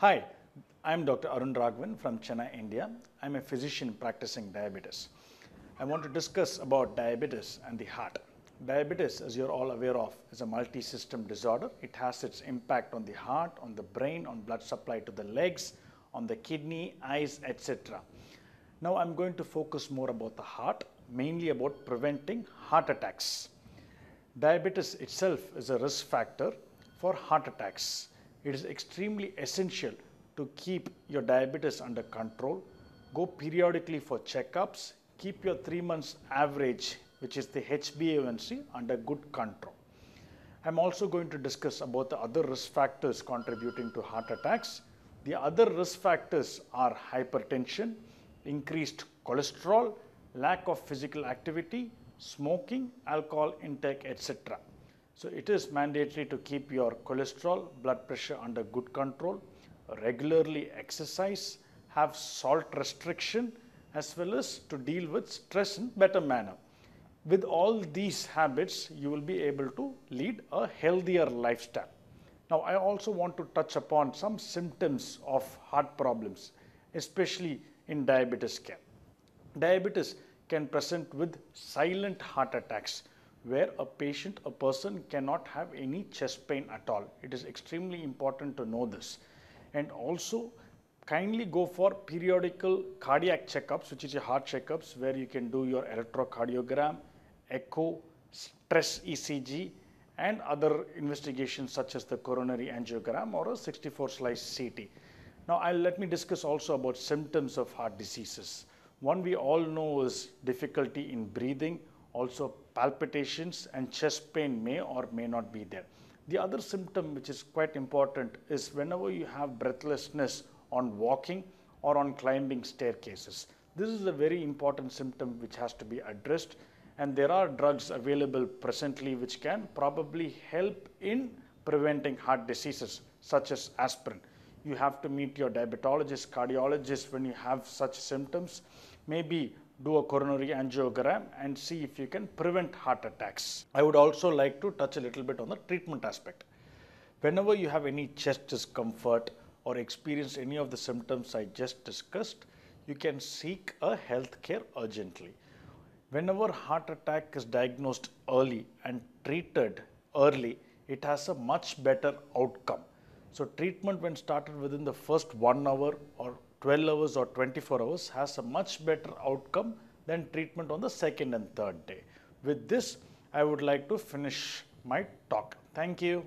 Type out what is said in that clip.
Hi, I'm Dr. Arun Raghavan from Chennai, India. I'm a physician practicing diabetes. I want to discuss about diabetes and the heart. Diabetes, as you're all aware of, is a multi-system disorder. It has its impact on the heart, on the brain, on blood supply to the legs, on the kidney, eyes, etc. Now I'm going to focus more about the heart, mainly about preventing heart attacks. Diabetes itself is a risk factor for heart attacks. It is extremely essential to keep your diabetes under control. Go periodically for checkups. Keep your 3 months average, which is the HbA1c, under good control. I'm also going to discuss about the other risk factors contributing to heart attacks. The other risk factors are hypertension, increased cholesterol, lack of physical activity, smoking, alcohol intake, etc. So it is mandatory to keep your cholesterol, blood pressure under good control, regularly exercise, have salt restriction, as well as to deal with stress in better manner. With all these habits, you will be able to lead a healthier lifestyle. Now, I also want to touch upon some symptoms of heart problems, especially in diabetes care. Diabetes can present with silent heart attacks, where a person cannot have any chest pain at all. It is extremely important to know this. And also, kindly go for periodical cardiac checkups, which is your heart checkups, where you can do your electrocardiogram, echo, stress ECG, and other investigations such as the coronary angiogram or a 64-slice CT. Now, let me discuss also about symptoms of heart diseases. One we all know is difficulty in breathing, also palpitations, and chest pain may or may not be there. The other symptom which is quite important is whenever you have breathlessness on walking or on climbing staircases. This is a very important symptom which has to be addressed, and there are drugs available presently which can probably help in preventing heart diseases such as aspirin. You have to meet your diabetologist, cardiologist when you have such symptoms. Maybe do a coronary angiogram and see if you can prevent heart attacks. I would also like to touch a little bit on the treatment aspect. Whenever you have any chest discomfort or experience any of the symptoms I just discussed, you can seek a health care urgently. Whenever heart attack is diagnosed early and treated early, it has a much better outcome. So treatment when started within the first 1 hour or 12 hours or 24 hours has a much better outcome than treatment on the second and third day. With this, I would like to finish my talk. Thank you.